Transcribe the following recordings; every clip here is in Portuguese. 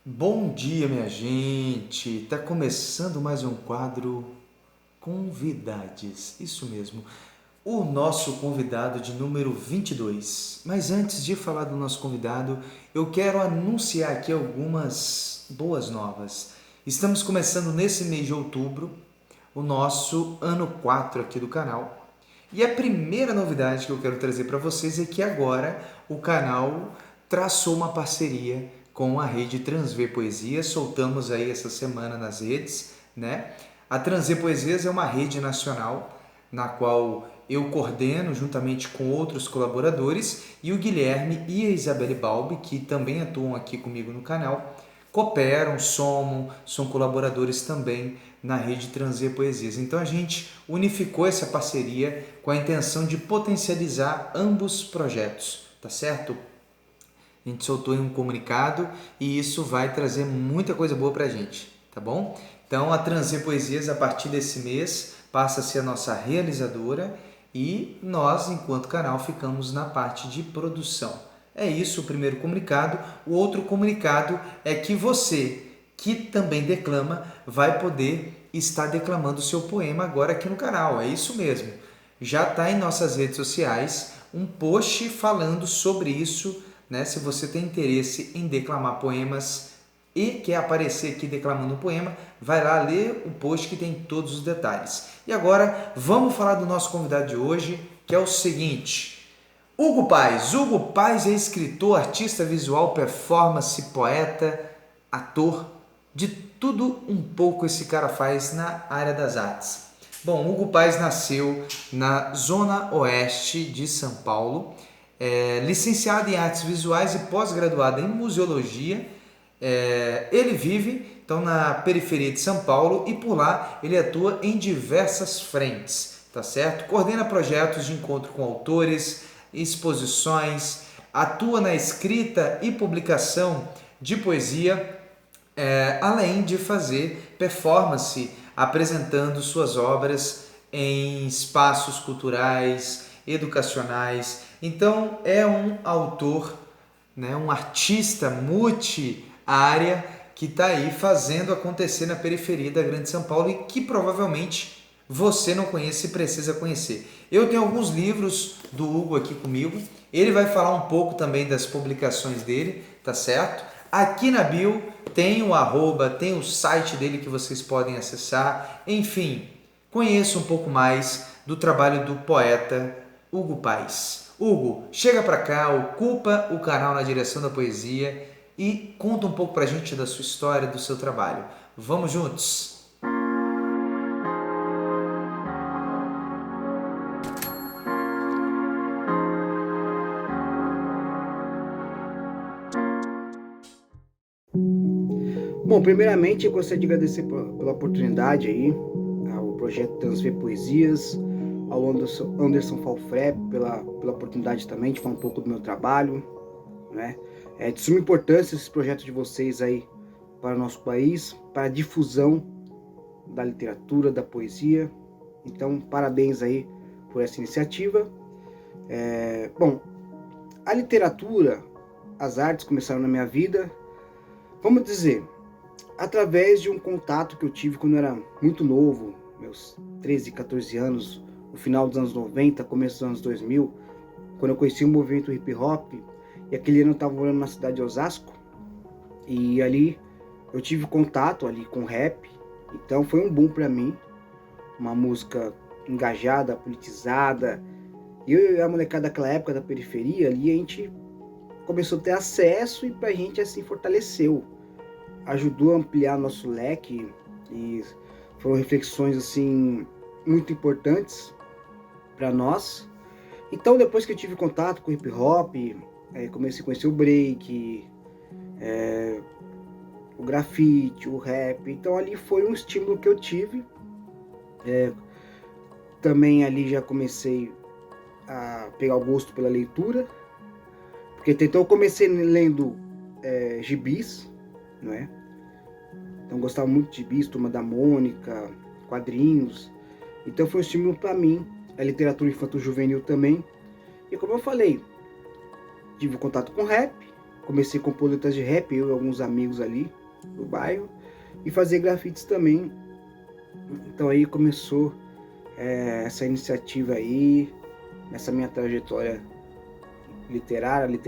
Bom dia, minha gente! Tá começando mais um quadro Convidades. Isso mesmo, o nosso convidado de número 22. Mas antes de falar do nosso convidado, eu quero anunciar aqui algumas boas novas. Estamos começando nesse mês de outubro o nosso ano 4 aqui do canal. E a primeira novidade que eu quero trazer para vocês é que agora o canal traçou uma parceria com a rede Transver Poesias. Soltamos aí essa semana nas redes, né? A Transver Poesias é uma rede nacional na qual eu coordeno juntamente com outros colaboradores, e o Guilherme e a Isabelle Balbi, que também atuam aqui comigo no canal, cooperam, somam, são colaboradores também na rede Transver Poesias. Então a gente unificou essa parceria com a intenção de potencializar ambos projetos, tá certo? A gente soltou em um comunicado e isso vai trazer muita coisa boa pra gente, tá bom? Então a Transver Poesias, a partir desse mês, passa a ser a nossa realizadora e nós, enquanto canal, ficamos na parte de produção. É isso o primeiro comunicado. O outro comunicado é que você, que também declama, vai poder estar declamando o seu poema agora aqui no canal. É isso mesmo. Já está em nossas redes sociais um post falando sobre isso, né? Se você tem interesse em declamar poemas e quer aparecer aqui declamando um poema, vai lá ler o post que tem todos os detalhes. E agora vamos falar do nosso convidado de hoje, que é o seguinte: Hugo Paes. Hugo Paes é escritor, artista visual, performance, poeta, ator, de tudo um pouco esse cara faz na área das artes. Bom, Hugo Paes nasceu na zona oeste de São Paulo, licenciado em artes visuais e pós-graduado em museologia. Ele vive então na periferia de São Paulo e por lá ele atua em diversas frentes, tá certo? Coordena projetos de encontro com autores, exposições, atua na escrita e publicação de poesia, além de fazer performance apresentando suas obras em espaços culturais, educacionais. Então é um autor, né, um artista multi-área que está aí fazendo acontecer na periferia da Grande São Paulo e que provavelmente você não conhece e precisa conhecer. Eu tenho alguns livros do Hugo aqui comigo, ele vai falar um pouco também das publicações dele, tá certo? Aqui na bio tem o arroba, tem o site dele que vocês podem acessar, enfim, conheça um pouco mais do trabalho do poeta Hugo Paes. Hugo, chega para cá, ocupa o canal na direção da poesia e conta um pouco pra gente da sua história, do seu trabalho. Vamos juntos! Bom, primeiramente eu gostaria de agradecer pela oportunidade aí, ao projeto Transfer Poesias, ao Anderson Falfré pela oportunidade também de falar um pouco do meu trabalho, né? É de suma importância esse projeto de vocês aí para o nosso país, para a difusão da literatura, da poesia. Então, parabéns aí por essa iniciativa. Bom, a literatura, as artes começaram na minha vida, vamos dizer, através de um contato que eu tive quando eu era muito novo, meus 13, 14 anos, no final dos anos 90, começo dos anos 2000, quando eu conheci o movimento hip hop, e aquele ano eu estava morando na cidade de Osasco, e ali eu tive contato ali com rap, então foi um boom para mim, uma música engajada, politizada, e eu e a molecada daquela época da periferia ali, a gente começou a ter acesso e pra gente assim fortaleceu, ajudou a ampliar nosso leque e foram reflexões assim muito importantes para nós. Então depois que eu tive contato com o hip hop, comecei a conhecer o break, o grafite, o rap, então ali foi um estímulo que eu tive. Também ali já comecei a pegar o gosto pela leitura, porque então eu comecei lendo gibis, não é? Então eu gostava muito de gibis, Turma da Mônica, quadrinhos. Então foi um estímulo para mim, a literatura infanto-juvenil também. E como eu falei, tive contato com rap, comecei a compor letras de rap, eu e alguns amigos ali do bairro, e fazer grafites também. Então aí começou essa iniciativa aí, nessa minha trajetória literária,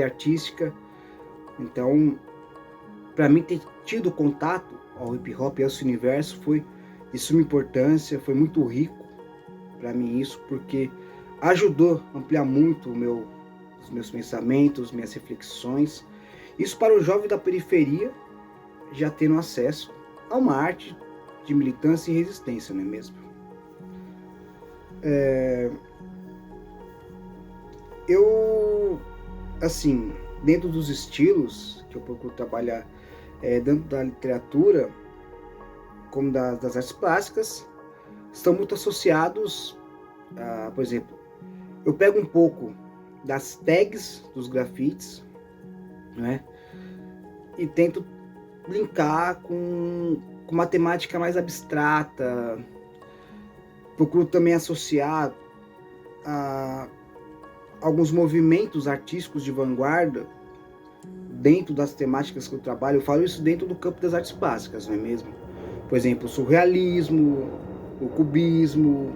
artística. Então, para mim ter tido contato ao hip hop e a esse universo foi de suma importância, foi muito rico para mim isso, porque ajudou a ampliar muito os meus pensamentos, minhas reflexões. Isso para o jovem da periferia já tendo acesso a uma arte de militância e resistência, não é mesmo? Eu, assim, dentro dos estilos que eu procuro trabalhar, dentro da literatura, como das artes plásticas, estão muito associados a, por exemplo, eu pego um pouco das tags dos grafites, né, e tento linkar com uma temática mais abstrata. Procuro também associar a alguns movimentos artísticos de vanguarda dentro das temáticas que eu trabalho. Eu falo isso dentro do campo das artes plásticas, não é mesmo? Por exemplo, o surrealismo, o cubismo,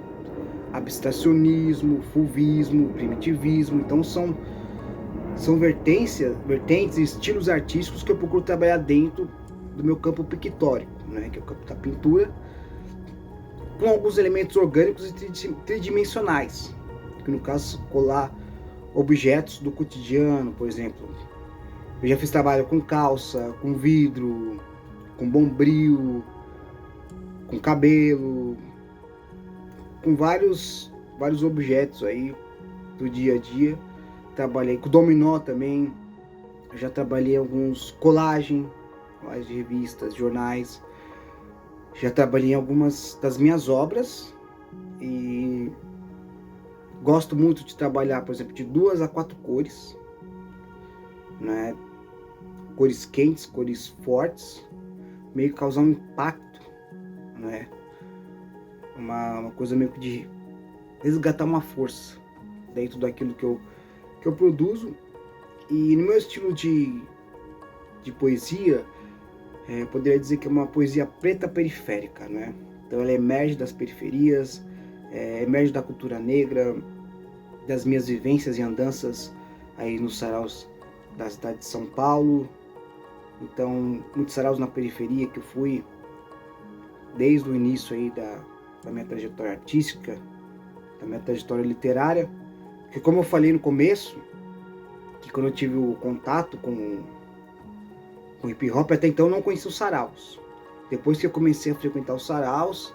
abstracionismo, fauvismo, primitivismo. Então são vertentes e estilos artísticos que eu procuro trabalhar dentro do meu campo pictórico, né, que é o campo da pintura, com alguns elementos orgânicos e tridimensionais, que no caso colar objetos do cotidiano, por exemplo. Eu já fiz trabalho com calça, com vidro, com bombril, com cabelo, com vários objetos aí do dia a dia. Trabalhei com dominó também, eu já trabalhei alguns colagens de revistas, jornais, já trabalhei em algumas das minhas obras e gosto muito de trabalhar, por exemplo, de 2 a 4 cores, né? Cores quentes, cores fortes, meio que causar um impacto, né? Uma coisa meio que de resgatar uma força dentro daquilo que eu produzo. E no meu estilo de poesia, eu poderia dizer que é uma poesia preta periférica, né? Então ela emerge das periferias, emerge da cultura negra, das minhas vivências e andanças aí nos saraus da cidade de São Paulo. Então, muitos saraus na periferia que eu fui desde o início aí da minha trajetória artística, da minha trajetória literária, que, como eu falei no começo, que quando eu tive o contato com hip hop, até então eu não conhecia os saraus. Depois que eu comecei a frequentar os saraus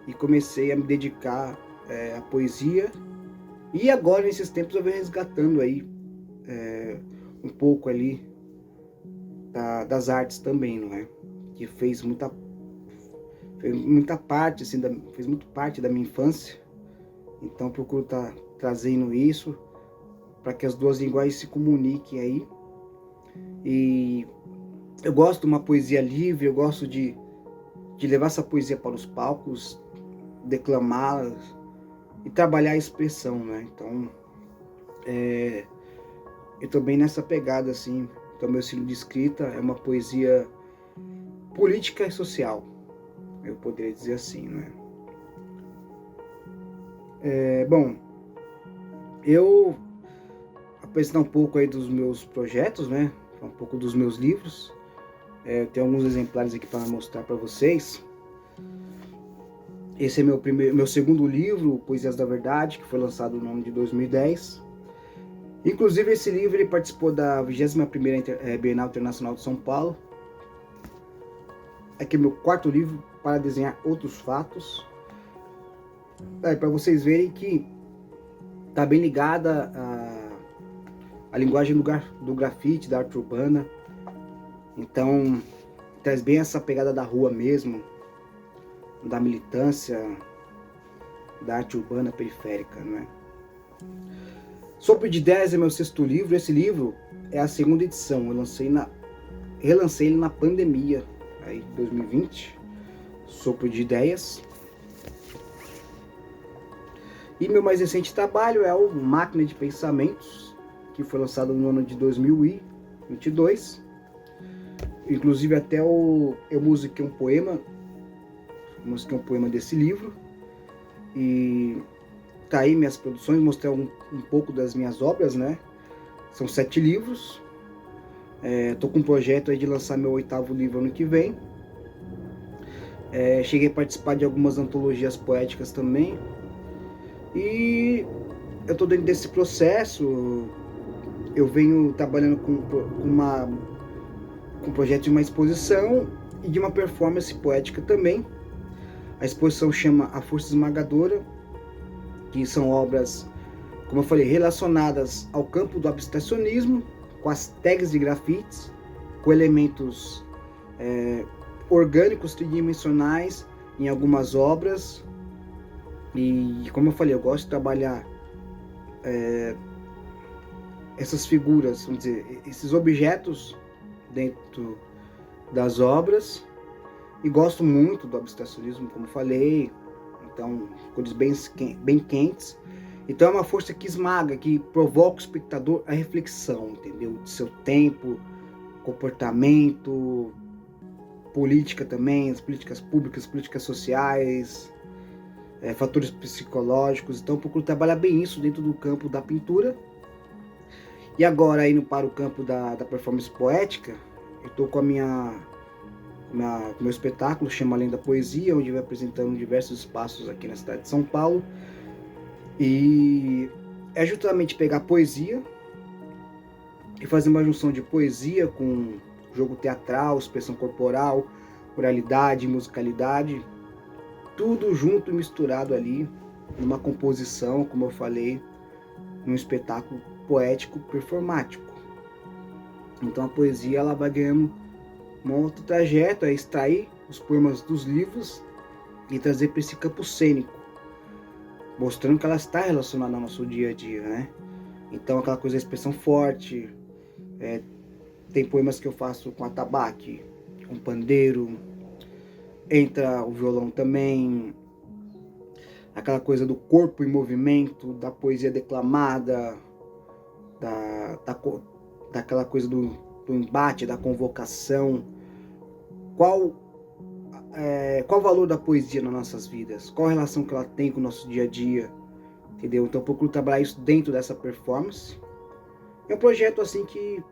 e comecei a me dedicar à poesia, e agora nesses tempos eu venho resgatando aí um pouco ali das artes também, não é? Que fez muita parte, assim, fez muito parte da minha infância. Então eu procuro estar trazendo isso para que as duas linguagens se comuniquem aí. E eu gosto de uma poesia livre, eu gosto de levar essa poesia para os palcos, declamá-la e trabalhar a expressão, né? Então, eu tô bem nessa pegada, assim. Então, meu estilo de escrita é uma poesia política e social, eu poderia dizer assim, né? Bom, eu apresentar um pouco aí dos meus projetos, né? Um pouco dos meus livros. Eu tenho alguns exemplares aqui para mostrar para vocês. Esse é meu segundo livro, Poesias da Verdade, que foi lançado no ano de 2010. Inclusive, esse livro ele participou da 21ª Bienal Internacional de São Paulo. Aqui é meu quarto livro, Para Desenhar Outros Fatos. Para vocês verem que está bem ligada a linguagem do grafite, da arte urbana. Então, traz bem essa pegada da rua mesmo, da militância, da arte urbana periférica, não é? Sopro de Ideias é meu sexto livro. Esse livro é a segunda edição. Eu relancei ele na pandemia, aí 2020. Sopro de Ideias. E meu mais recente trabalho é o Máquina de Pensamentos, que foi lançado no ano de 2022. Inclusive até eu musiquei um poema desse livro. E tá aí minhas produções, mostrei um pouco das minhas obras, né? São 7 livros. Tô com um projeto aí de lançar meu 8º livro ano que vem. Cheguei a participar de algumas antologias poéticas também. E eu tô dentro desse processo. Eu venho trabalhando com um projeto de uma exposição e de uma performance poética também. A exposição chama A Força Esmagadora, que são obras, como eu falei, relacionadas ao campo do abstracionismo, com as tags de grafites, com elementos orgânicos tridimensionais em algumas obras. E como eu falei, eu gosto de trabalhar essas figuras, vamos dizer, esses objetos dentro das obras, e gosto muito do abstracionismo, como falei, então cores bem quentes. Então é uma força que esmaga, que provoca o espectador a reflexão, entendeu? De seu tempo, comportamento, política também, as políticas públicas, políticas sociais, fatores psicológicos. Então eu procuro trabalhar bem isso dentro do campo da pintura. E agora, indo para o campo da performance poética, eu estou com meu espetáculo, chama Além da Poesia, onde eu vou apresentando diversos espaços aqui na cidade de São Paulo. E é justamente pegar poesia e fazer uma junção de poesia com jogo teatral, expressão corporal, oralidade, musicalidade, tudo junto e misturado ali, numa composição, como eu falei, num espetáculo poético performático. Então a poesia ela vai ganhando um outro trajeto, é extrair os poemas dos livros e trazer para esse campo cênico, mostrando que ela está relacionada ao nosso dia a dia, né? Então aquela coisa da expressão forte, tem poemas que eu faço com atabaque, com pandeiro, entra o violão também, aquela coisa do corpo em movimento, da poesia declamada, daquela coisa do embate, da convocação. Qual o valor da poesia nas nossas vidas? Qual a relação que ela tem com o nosso dia a dia? Entendeu? Então eu procuro trabalhar isso dentro dessa performance. É um projeto assim que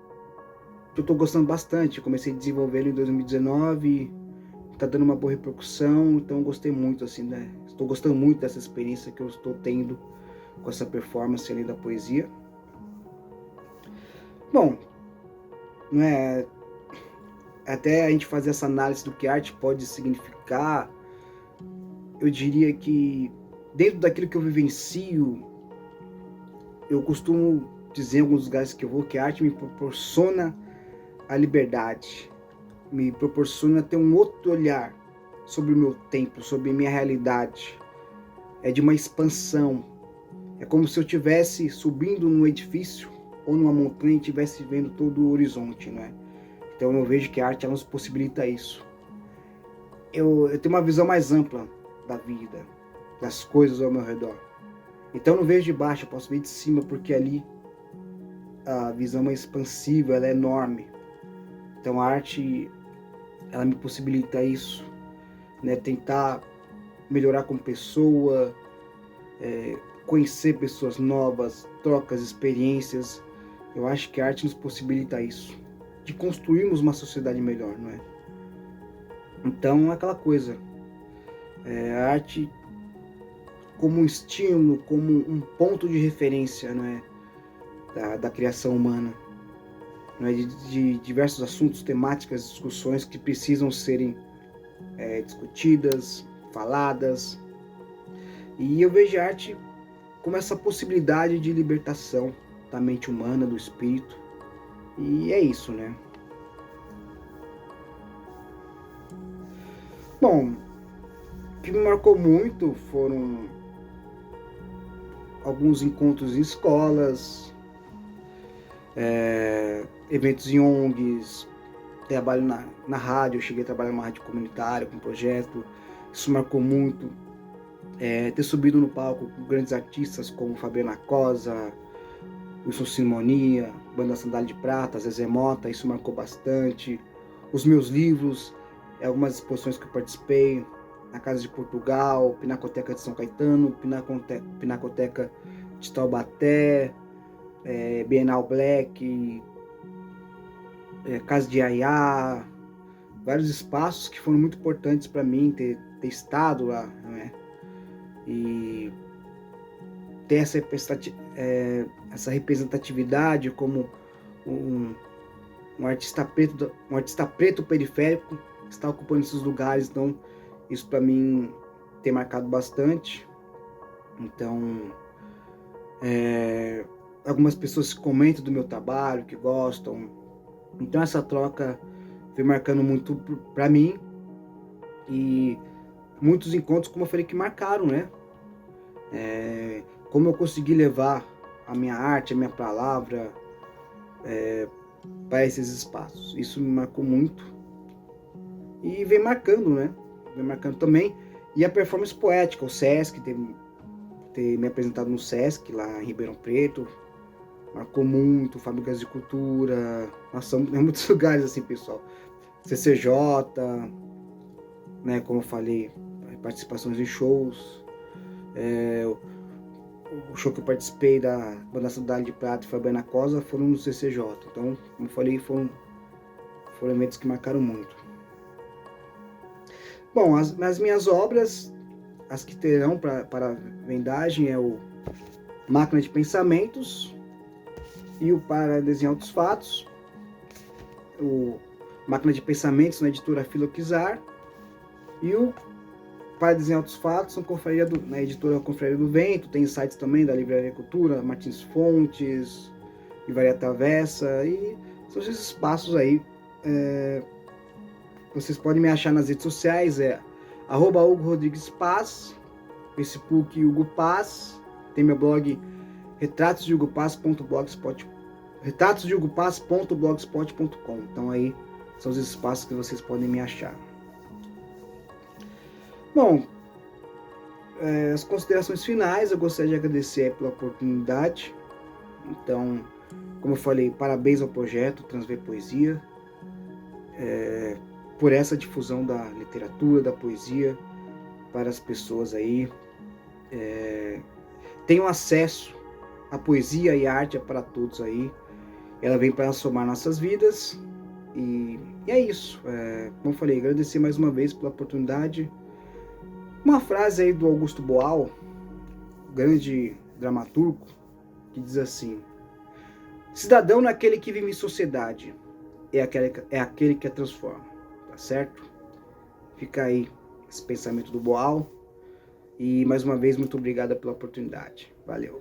eu estou gostando bastante. Eu comecei a desenvolver em 2019, está dando uma boa repercussão, então eu gostei muito assim, né? Estou gostando muito dessa experiência que eu estou tendo com essa performance ali da poesia. Bom, não é até a gente fazer essa análise do que arte pode significar, eu diria que dentro daquilo que eu vivencio, eu costumo dizer em alguns lugares que eu vou que a arte me proporciona a liberdade, me proporciona ter um outro olhar sobre o meu tempo, sobre a minha realidade. É de uma expansão. É como se eu estivesse subindo num edifício ou numa montanha e estivesse vendo todo o horizonte, né? Então eu vejo que a arte ela nos possibilita isso. Eu tenho uma visão mais ampla da vida, das coisas ao meu redor. Então eu não vejo de baixo, eu posso ver de cima, porque ali a visão é expansiva, ela é enorme. Então a arte ela me possibilita isso, né? Tentar melhorar como pessoa, conhecer pessoas novas, trocas, experiências. Eu acho que a arte nos possibilita isso, de construirmos uma sociedade melhor, não é? Então é aquela coisa, a arte como um estímulo, como um ponto de referência, não é? Da criação humana, não é? De diversos assuntos, temáticas, discussões que precisam serem discutidas, faladas. E eu vejo a arte como essa possibilidade de libertação da mente humana, do espírito. E é isso, né? Bom, o que me marcou muito foram alguns encontros em escolas, eventos em ONGs, trabalho na rádio. Eu cheguei a trabalhar numa rádio comunitária com um projeto. Isso marcou muito. Ter subido no palco com grandes artistas como Fabiana Cosa, Wilson Simonia, Banda Sandália de Prata, Zezé Mota, isso marcou bastante. Os meus livros, algumas exposições que eu participei, na Casa de Portugal, Pinacoteca de São Caetano, Pinacoteca de Taubaté, Bienal Black, Casa de Aiá, vários espaços que foram muito importantes para mim ter estado lá, né? E ter essa representatividade como um artista preto periférico que está ocupando esses lugares. Então isso para mim tem marcado bastante. Então algumas pessoas comentam do meu trabalho, que gostam. Então essa troca vem marcando muito para mim, e muitos encontros, como eu falei, que marcaram, né? Como eu consegui levar a minha arte, a minha palavra para esses espaços. Isso me marcou muito e vem marcando, né? Vem marcando também. E a performance poética, o Sesc, ter me apresentado no Sesc lá em Ribeirão Preto, marcou muito. Fábricas de Cultura, nossa, em muitos lugares assim, pessoal. CCJ, né, como eu falei, participações em shows. O show que eu participei da Banda Sandália de Prata e Fabiana Cosa foram no CCJ. Então, como eu falei, foram eventos que marcaram muito. Bom, as minhas obras, as que terão para vendagem, é o Máquina de Pensamentos e o Para Desenhar Outros Fatos. O Máquina de Pensamentos na editora Filoquizar e o Para Desenhar Outros Fatos na editora Confraria do Vento. Tem sites também da Livraria Cultura, Martins Fontes, Livraria Travessa, e são esses espaços aí. Vocês podem me achar nas redes sociais, @Hugo Rodrigues Paz, Facebook Hugo Paz, tem meu blog retratosdehugopaz.blogspot.com. Então aí são os espaços que vocês podem me achar. Bom, as considerações finais, eu gostaria de agradecer pela oportunidade. Então, como eu falei, parabéns ao projeto Transver Poesia, por essa difusão da literatura, da poesia para as pessoas aí. Tenham acesso à poesia e à arte para todos aí. Ela vem para somar nossas vidas. E é isso. Como eu falei, agradecer mais uma vez pela oportunidade. Uma frase aí do Augusto Boal, grande dramaturgo, que diz assim: cidadão não é aquele que vive em sociedade, é aquele que a transforma. Tá certo? Fica aí esse pensamento do Boal. E mais uma vez, muito obrigado pela oportunidade. Valeu.